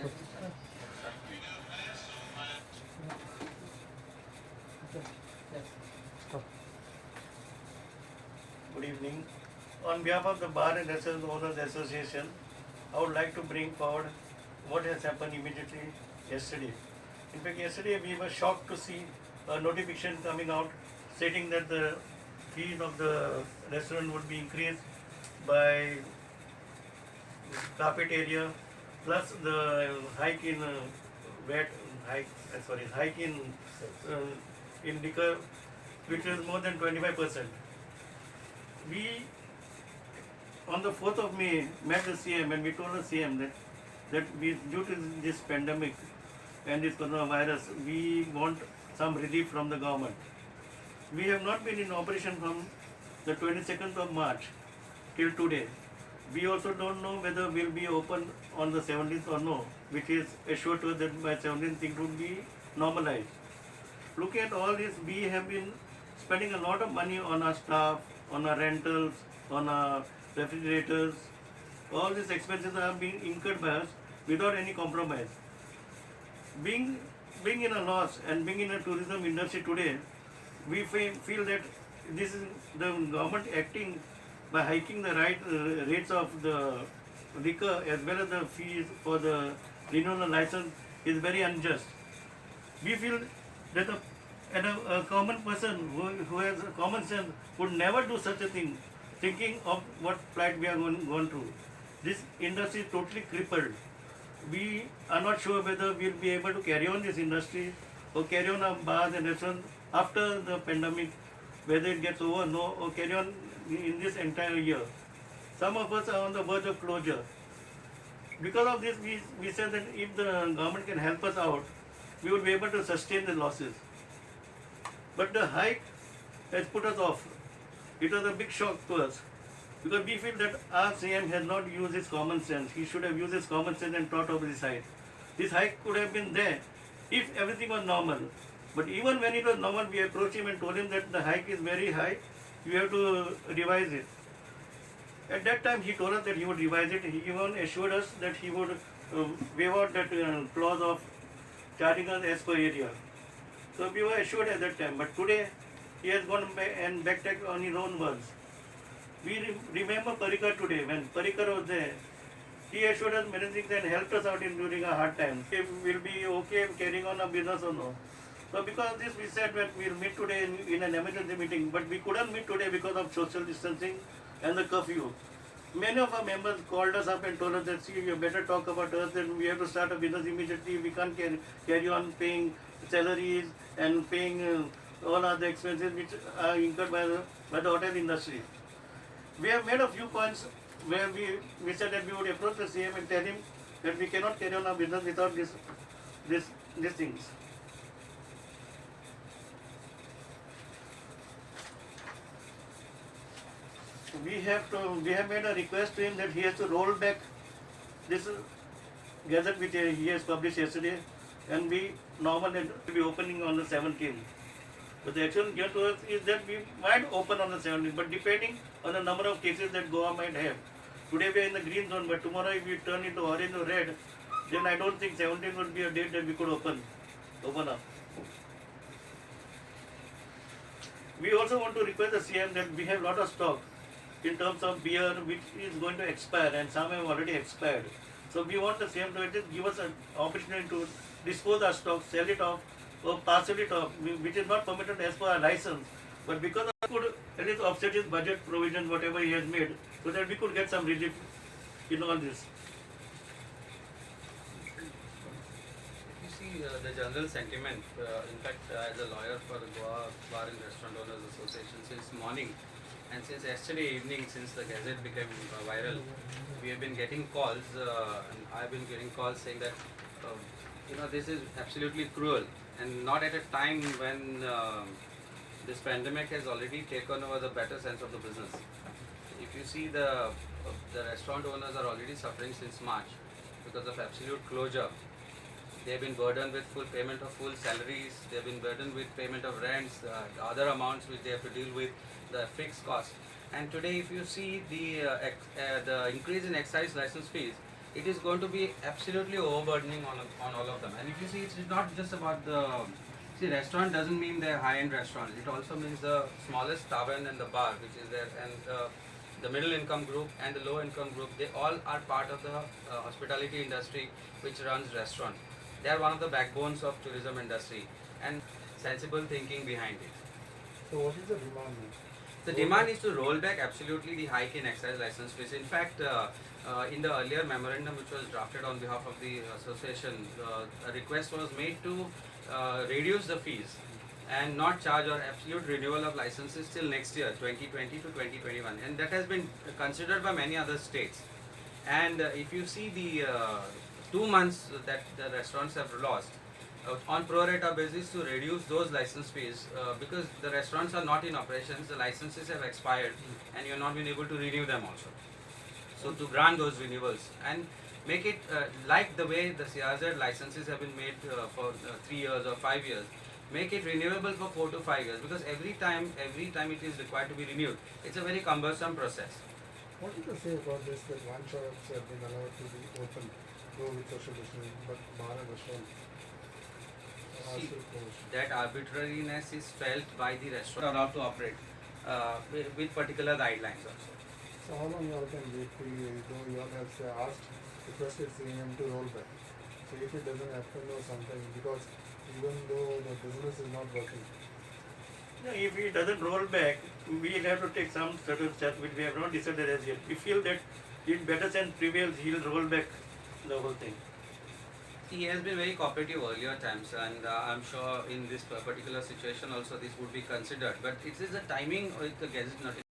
Good evening. On behalf of the Bar and Restaurant Owners Association, I would like to bring forward what has happened immediately yesterday. In fact, yesterday we were shocked to see a notification coming out stating that the fees of the restaurant would be increased by carpet area plus the hike in hike in liquor, which is more than 25%. We on the 4th of May met the CM and we told the CM that we, due to this pandemic and this coronavirus, we want some relief from the government. We have not been in operation from the 22nd of March till today. We also don't know whether we'll be open on the 17th or no, which is assured to us that by 17th things would be normalized. Looking at all this, we have been spending a lot of money on our staff, on our rentals, on our refrigerators. All these expenses are being incurred by us without any compromise. Being in a loss and being in a tourism industry today, we feel that this is the government acting by hiking the rates of the liquor as well as the fees for the renewal license is very unjust. We feel that a common person who has a common sense would never do such a thing, thinking of what plight we are going through. This industry is totally crippled. We are not sure whether we'll be able to carry on this industry or carry on our bars and restaurants after the pandemic, whether it gets over or no, or carry on in this entire year. Some of us are on the verge of closure. Because of this, we said that if the government can help us out, we would be able to sustain the losses. But the hike has put us off. It was a big shock to us because we feel that our CM has not used his common sense. He should have used his common sense and thought of this hike. This hike could have been there if everything was normal. But even when it was normal, we approached him and told him that the hike is very high. You have to revise it. At that time, he told us that he would revise it. He even assured us that he would waive out that clause of charging us as per area. So we were assured at that time. But today, he has gone back and backtracked on his own words. We remember Parikar today. When Parikar was there, he assured us many things and helped us out during a hard time. If we'll be okay carrying on our business or no. So because of this, we said that we'll meet today in an emergency meeting, but we couldn't meet today because of social distancing and the curfew. Many of our members called us up and told us that, see, you better talk about us, that we have to start a business immediately. We can't carry on paying salaries and paying all other expenses which are incurred by the hotel industry. We have made a few points where we said that we would approach the CM and tell him that we cannot carry on our business without these things. We have made a request to him that he has to roll back this gazette which he has published yesterday and be normal and be opening on the 17th. But the actual news to us is that we might open on the 17th, but depending on the number of cases that Goa might have. Today we are in the green zone, but tomorrow if we turn into orange or red, then I don't think 17th would be a date that we could open up. We also want to request the CM that we have a lot of stock in terms of beer which is going to expire and some have already expired. So we want the CM to just give us an opportunity to dispose our stock, sell it off or parcel it off, which is not permitted as per our license. But because I could at least offset his budget provisions, whatever he has made, so that we could get some relief in all this. You see the general sentiment, in fact as a lawyer for the Goa Bar and Restaurant Owners Association since morning and since yesterday evening, since the gazette became viral, we have been getting calls and I have been getting calls saying that this is absolutely cruel and not at a time when this pandemic has already taken over the better sense of the business. If you see the restaurant owners are already suffering since March because of absolute closure. They have been burdened with full payment of full salaries, they have been burdened with payment of rents, other amounts which they have to deal with, the fixed costs. And today if you see the increase in excise license fees, it is going to be absolutely overburdening on all of them. And if you see, it's not just about the see restaurant doesn't mean they're high-end restaurants. It also means the smallest tavern and the bar, which is there, and the middle income group and the low income group. They all are part of the hospitality industry, which runs restaurants. They are one of the backbones of tourism industry, and sensible thinking behind it. So what is the demand? The demand is to roll back absolutely the hike in excise license fees. In fact, in the earlier memorandum which was drafted on behalf of the association, a request was made to reduce the fees and not charge or absolute renewal of licenses till next year, 2020 to 2021. And that has been considered by many other states. And if you see the 2 months that the restaurants have lost, on pro rata basis to reduce those license fees because the restaurants are not in operations, the licenses have expired and you have not been able to renew them also. So to grant those renewals and make it like the way the CRZ licenses have been made for 3 years or 5 years, make it renewable for 4 to 5 years because every time it is required to be renewed, it's a very cumbersome process. What did you say about this that wine shops have been allowed to be open, though with social distancing, but bar and restaurant are See, still closed? that arbitrariness is felt by the restaurant allowed to operate with particular guidelines also. So how long you all can wait till though you all have asked, requested CM to roll back? So if it doesn't happen or something, because even though the business is not working, No, if he doesn't roll back, we will have to take some certain steps which we have not decided as yet. We feel that if better sense prevails, he will roll back the whole thing. He has been very cooperative earlier times, and I'm sure in this particular situation also this would be considered. But it is the timing with the gazette notification.